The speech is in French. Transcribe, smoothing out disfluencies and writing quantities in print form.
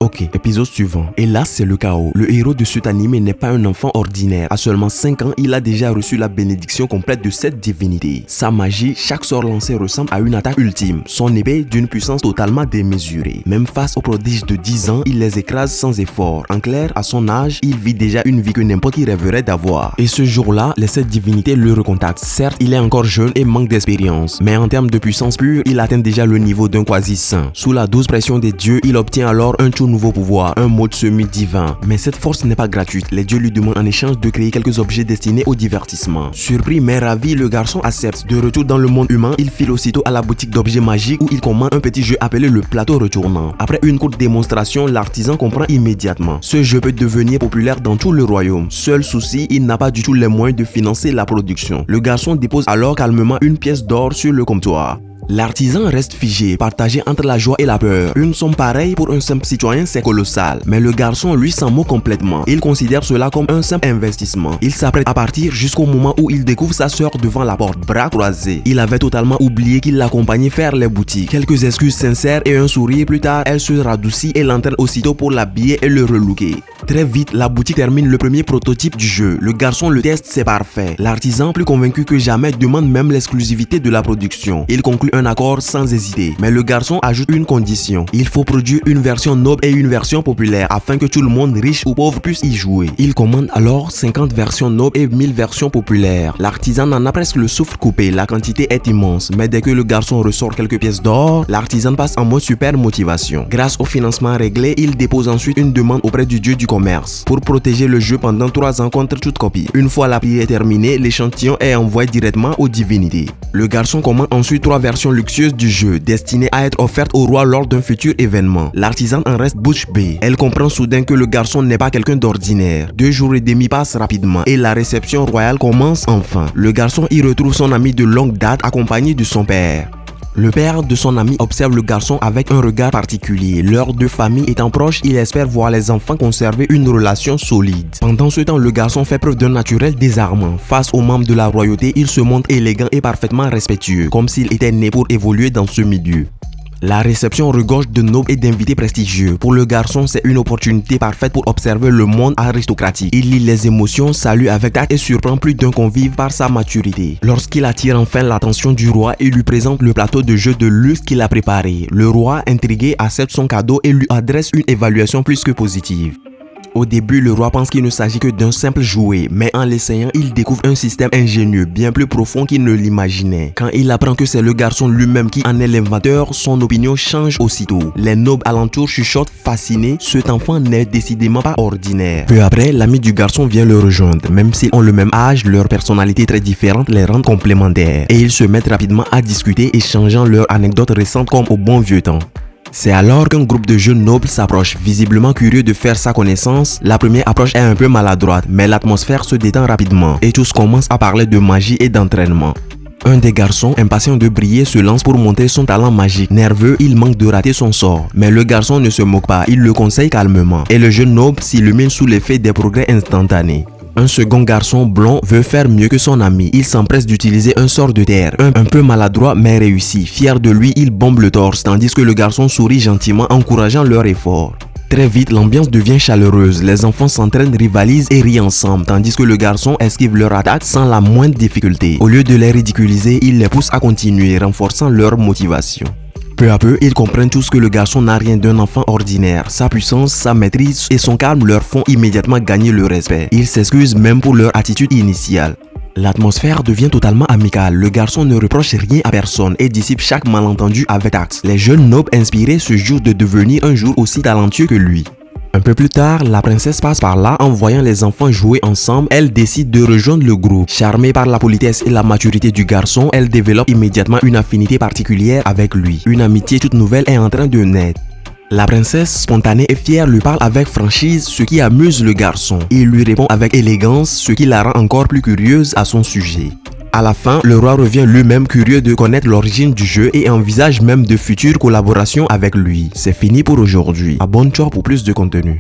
Ok, épisode suivant. Et là, c'est le chaos. Le héros de cet anime n'est pas un enfant ordinaire. À seulement 5 ans, il a déjà reçu la bénédiction complète de cette divinité. Sa magie, chaque sort lancé ressemble à une attaque ultime. Son épée d'une puissance totalement démesurée. Même face aux prodiges de 10 ans, il les écrase sans effort. En clair, à son âge, il vit déjà une vie que n'importe qui rêverait d'avoir. Et ce jour-là, les 7 divinités le recontactent. Certes, il est encore jeune et manque d'expérience. Mais en termes de puissance pure, il atteint déjà le niveau d'un quasi-saint. Sous la douce pression des dieux, il obtient alors un tout nouveau pouvoir, un mode semi-divin. Mais cette force n'est pas gratuite. Les dieux lui demandent en échange de créer quelques objets destinés au divertissement. Surpris mais ravi, le garçon accepte. De retour dans le monde humain, il file aussitôt à la boutique d'objets magiques où il commande un petit jeu appelé le plateau retournant. Après une courte démonstration, l'artisan comprend immédiatement. Ce jeu peut devenir populaire dans tout le royaume. Seul souci, il n'a pas du tout les moyens de financer la production. Le garçon dépose alors calmement une pièce d'or sur le comptoir. L'artisan reste figé, partagé entre la joie et la peur. Une somme pareille pour un simple citoyen, c'est colossal. Mais le garçon, lui, s'en moque complètement. Il considère cela comme un simple investissement. Il s'apprête à partir jusqu'au moment où il découvre sa sœur devant la porte, bras croisés. Il avait totalement oublié qu'il l'accompagnait faire les boutiques. Quelques excuses sincères et un sourire plus tard, elle se radoucit et l'entraîne aussitôt pour l'habiller et le relooker. Très vite, la boutique termine le premier prototype du jeu. Le garçon le teste, c'est parfait. L'artisan, plus convaincu que jamais, demande même l'exclusivité de la production. Il conclut un accord sans hésiter. Mais le garçon ajoute une condition. Il faut produire une version noble et une version populaire afin que tout le monde, riche ou pauvre, puisse y jouer. Il commande alors 50 versions nobles et 1000 versions populaires. L'artisan en a presque le souffle coupé. La quantité est immense. Mais dès que le garçon ressort quelques pièces d'or, l'artisan passe en mode super motivation. Grâce au financement réglé, il dépose ensuite une demande auprès du dieu du commerce pour protéger le jeu pendant 3 ans contre toute copie. Une fois la prière terminée, l'échantillon est envoyé directement aux divinités. Le garçon commande ensuite 3 versions luxueuses du jeu, destinées à être offertes au roi lors d'un futur événement. L'artisan en reste bouche bée. Elle comprend soudain que le garçon n'est pas quelqu'un d'ordinaire. 2 jours et demi passent rapidement et la réception royale commence enfin. Le garçon y retrouve son ami de longue date accompagné de son père. Le père de son ami observe le garçon avec un regard particulier. Leurs 2 familles étant proches, il espère voir les enfants conserver une relation solide. Pendant ce temps, le garçon fait preuve d'un naturel désarmant. Face aux membres de la royauté, il se montre élégant et parfaitement respectueux, comme s'il était né pour évoluer dans ce milieu. La réception regorge de nobles et d'invités prestigieux. Pour le garçon, c'est une opportunité parfaite pour observer le monde aristocratique. Il lit les émotions, salue avec tact et surprend plus d'un convive par sa maturité. Lorsqu'il attire enfin l'attention du roi, il lui présente le plateau de jeu de luxe qu'il a préparé. Le roi, intrigué, accepte son cadeau et lui adresse une évaluation plus que positive. Au début, le roi pense qu'il ne s'agit que d'un simple jouet, mais en l'essayant, il découvre un système ingénieux, bien plus profond qu'il ne l'imaginait. Quand il apprend que c'est le garçon lui-même qui en est l'inventeur, son opinion change aussitôt. Les nobles alentours chuchotent fascinés, cet enfant n'est décidément pas ordinaire. Peu après, l'ami du garçon vient le rejoindre. Même s'ils ont le même âge, leurs personnalités très différentes les rendent complémentaires. Et ils se mettent rapidement à discuter, échangeant leurs anecdotes récentes comme au bon vieux temps. C'est alors qu'un groupe de jeunes nobles s'approche, visiblement curieux de faire sa connaissance. La première approche est un peu maladroite, mais l'atmosphère se détend rapidement et tous commencent à parler de magie et d'entraînement. Un des garçons, impatient de briller, se lance pour montrer son talent magique. Nerveux, il manque de rater son sort. Mais le garçon ne se moque pas, il le conseille calmement. Et le jeune noble s'illumine sous l'effet des progrès instantanés. Un second garçon blond veut faire mieux que son ami. Il s'empresse d'utiliser un sort de terre, un peu maladroit mais réussi. Fier de lui, il bombe le torse, tandis que le garçon sourit gentiment, encourageant leur effort. Très vite, l'ambiance devient chaleureuse. Les enfants s'entraînent, rivalisent et rient ensemble, tandis que le garçon esquive leur attaque sans la moindre difficulté. Au lieu de les ridiculiser, il les pousse à continuer, renforçant leur motivation. Peu à peu, ils comprennent tous que le garçon n'a rien d'un enfant ordinaire. Sa puissance, sa maîtrise et son calme leur font immédiatement gagner le respect. Ils s'excusent même pour leur attitude initiale. L'atmosphère devient totalement amicale. Le garçon ne reproche rien à personne et dissipe chaque malentendu avec tact. Les jeunes nobles inspirés se jurent de devenir un jour aussi talentueux que lui. Un peu plus tard, la princesse passe par là en voyant les enfants jouer ensemble. Elle décide de rejoindre le groupe. Charmée par la politesse et la maturité du garçon, elle développe immédiatement une affinité particulière avec lui. Une amitié toute nouvelle est en train de naître. La princesse, spontanée et fière, lui parle avec franchise, ce qui amuse le garçon. Il lui répond avec élégance, ce qui la rend encore plus curieuse à son sujet. À la fin, le roi revient lui-même curieux de connaître l'origine du jeu et envisage même de futures collaborations avec lui. C'est fini pour aujourd'hui. Abonne-toi pour plus de contenu.